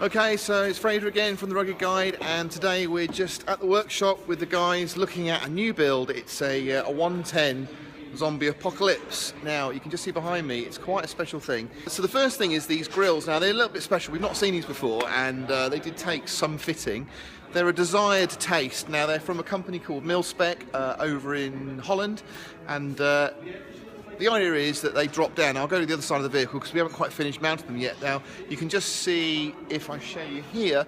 Okay, so it's Fraser again from the Rugged Guide, and today we're just at the workshop with the guys looking at a new build. It's a 110 zombie apocalypse. Now, you can just see behind me, it's quite a special thing. So the first thing is these grills. Now, they're a little bit special. We've not seen these before, and they did take some fitting. They're a desired taste. Now, they're from a company called Milspec over in Holland, and the idea is that they drop down. I'll go to the other side of the vehicle because we haven't quite finished mounting them yet. Now, you can just see, if I show you here,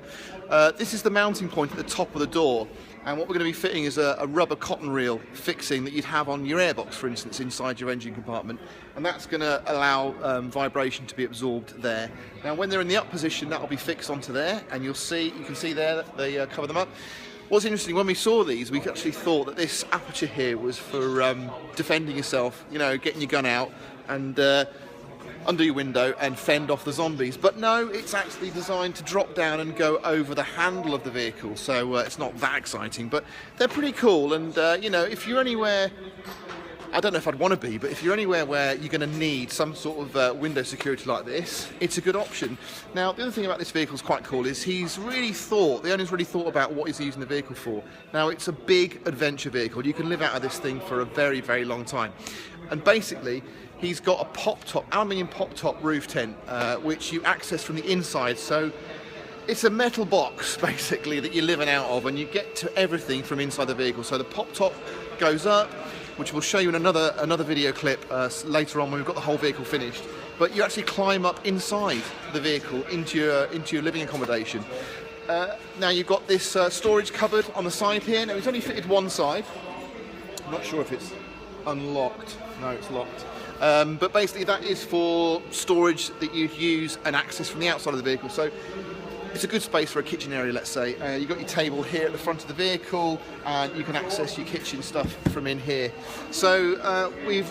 this is the mounting point at the top of the door. And what we're going to be fitting is a rubber cotton reel fixing that you'd have on your airbox, for instance, inside your engine compartment. And that's going to allow vibration to be absorbed there. Now, when they're in the up position, that'll be fixed onto there. And you can see there that they cover them up. What's interesting, when we saw these, we actually thought that this aperture here was for defending yourself, you know, getting your gun out and under your window and fend off the zombies. But no, it's actually designed to drop down and go over the handle of the vehicle, so it's not that exciting, but they're pretty cool. And you know, if you're anywhere, I don't know if I'd want to be, but if you're anywhere where you're going to need some sort of window security like this, it's a good option. Now, the other thing about this vehicle is quite cool is the owner's really thought about what he's using the vehicle for. Now, it's a big adventure vehicle. You can live out of this thing for a very, very long time. And basically, he's got a aluminium pop-top roof tent, which you access from the inside. So it's a metal box, basically, that you're living out of, and you get to everything from inside the vehicle. So the pop-top goes up, which we'll show you in another video clip later on when we've got the whole vehicle finished. But you actually climb up inside the vehicle into your living accommodation. Now you've got this storage cupboard on the side here. Now it's only fitted one side. I'm not sure if it's unlocked. No, it's locked. But basically that is for storage that you'd use and access from the outside of the vehicle. So it's a good space for a kitchen area, let's say. You've got your table here at the front of the vehicle, and you can access your kitchen stuff from in here. So we've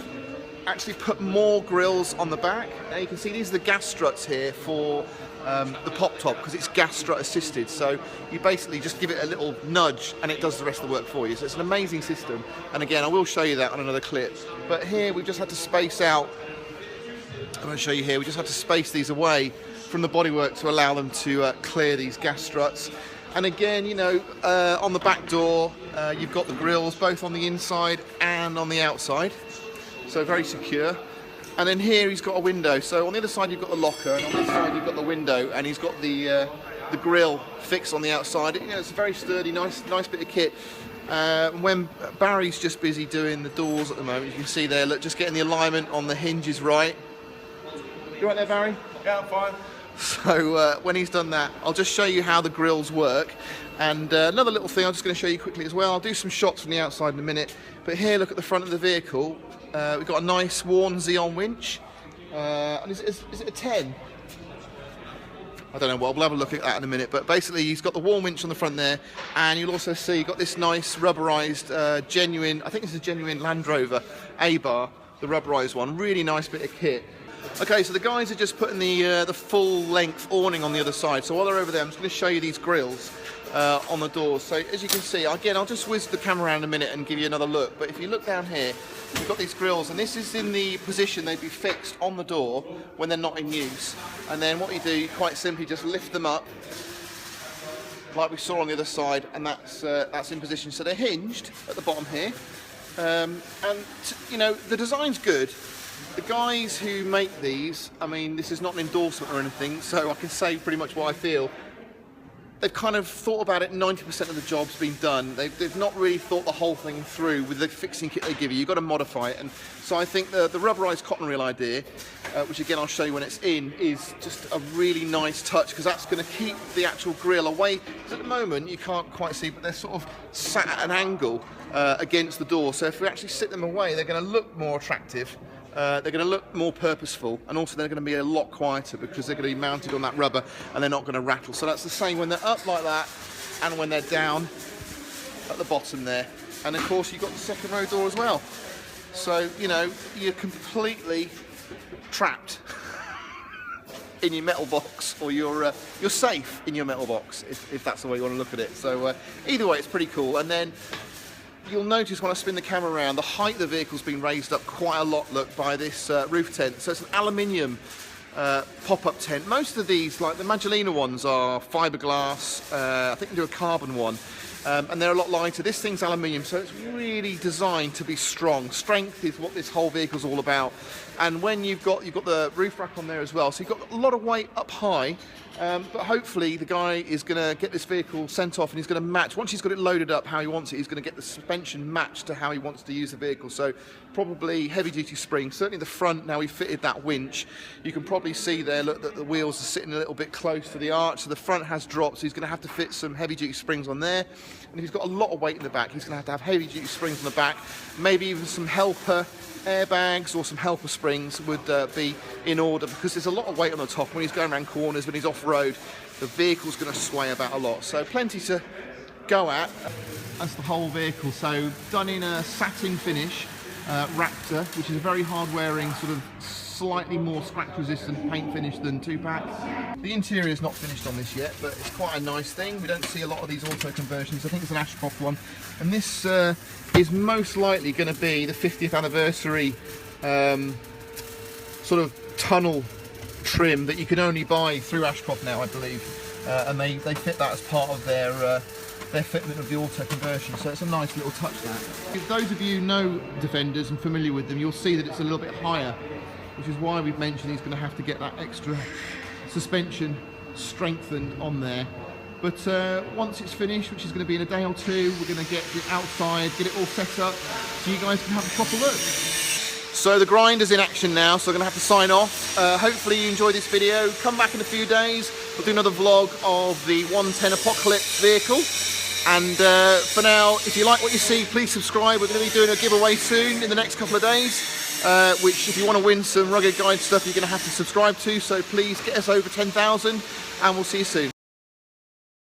actually put more grills on the back. Now you can see these are the gas struts here for the pop-top, because it's gas strut assisted. So you basically just give it a little nudge and it does the rest of the work for you. So it's an amazing system. And again, I will show you that on another clip. But here we've just had to space out, I'm going to show you here, we just had to space these away from the bodywork to allow them to clear these gas struts. And again, you know, on the back door, you've got the grills both on the inside and on the outside. So very secure. And then here he's got a window. So on the other side you've got the locker, and on this side you've got the window, and he's got the grill fixed on the outside. You know, it's a very sturdy, nice bit of kit. When Barry's just busy doing the doors at the moment, you can see there, look, just getting the alignment on the hinges right. You right there, Barry? Yeah, I'm fine. So when he's done that, I'll just show you how the grills work. And another little thing I'm just going to show you quickly as well. I'll do some shots from the outside in a minute. But here, look at the front of the vehicle. We've got a nice worn Xeon winch. And is it a 10? I don't know, well, we'll have a look at that in a minute. But basically, he's got the worn winch on the front there. And you'll also see you've got this nice rubberized, genuine, I think this is a genuine Land Rover A-bar, the rubberized one. Really nice bit of kit. Okay, so the guys are just putting the full-length awning on the other side. So while they're over there, I'm just going to show you these grills on the doors. So as you can see, again, I'll just whiz the camera around in a minute and give you another look. But if you look down here, we've got these grills, and this is in the position they'd be fixed on the door when they're not in use. And then what you do, quite simply, just lift them up, like we saw on the other side, and that's in position. So they're hinged at the bottom here. You know, the design's good. The guys who make these, I mean, this is not an endorsement or anything, so I can say pretty much what I feel. They've kind of thought about it, 90% of the job's been done. They've not really thought the whole thing through with the fixing kit they give you. You've got to modify it. And so I think the rubberized cotton reel idea, which again I'll show you when it's in, is just a really nice touch, because that's going to keep the actual grill away. Because at the moment you can't quite see, but they're sort of sat at an angle against the door. So if we actually sit them away, they're going to look more attractive. They're going to look more purposeful, and also they're going to be a lot quieter because they're going to be mounted on that rubber and they're not going to rattle. So that's the same when they're up like that and when they're down at the bottom there. And of course you've got the second row door as well. So, you know, you're completely trapped in your metal box, or you're safe in your metal box, if that's the way you want to look at it. So either way, it's pretty cool. And then you'll notice when I spin the camera around, the height of the vehicle's been raised up quite a lot, look, by this roof tent. So it's an aluminium pop-up tent. Most of these, like the Magellina ones, are fiberglass. I think they do a carbon one. And they're a lot lighter. This thing's aluminium, so it's really designed to be strong. Strength is what this whole vehicle's all about. And when you've got the roof rack on there as well, so you've got a lot of weight up high. But hopefully the guy is going to get this vehicle sent off, and he's going to match, once he's got it loaded up how he wants it, he's going to get the suspension matched to how he wants to use the vehicle. So probably heavy duty springs, certainly the front. Now we fitted that winch, you can probably see there, look, that the wheels are sitting a little bit close to the arch, so the front has dropped, so he's going to have to fit some heavy duty springs on there. And if he's got a lot of weight in the back, he's going to have heavy duty springs on the back, maybe even some helper airbags or some helper springs would be in order, because there's a lot of weight on the top. When he's going around corners, when he's off-road, the vehicle's going to sway about a lot, so plenty to go at. That's the whole vehicle, so done in a satin finish, Raptor, which is a very hard-wearing, sort of slightly more scratch-resistant paint finish than 2-pack. The interior is not finished on this yet, but it's quite a nice thing. We don't see a lot of these auto conversions. I think it's an Ashcroft one, and this is most likely going to be the 50th anniversary sort of tunnel trim that you can only buy through Ashcroft now, I believe, and they fit that as part of their fitment of the auto conversion, so it's a nice little touch that. If those of you know Defenders and familiar with them, you'll see that it's a little bit higher, which is why we've mentioned he's going to have to get that extra suspension strengthened on there. But once it's finished, which is going to be in a day or two, we're going to get it outside, get it all set up, so you guys can have a proper look. So the grinder's in action now, so I'm going to have to sign off. Hopefully you enjoyed this video. Come back in a few days, we'll do another vlog of the 110 Apocalypse vehicle. And for now, if you like what you see, please subscribe. We're going to be doing a giveaway soon in the next couple of days, which if you want to win some Rugged Guide stuff, you're going to have to subscribe to. So please get us over 10,000, and we'll see you soon.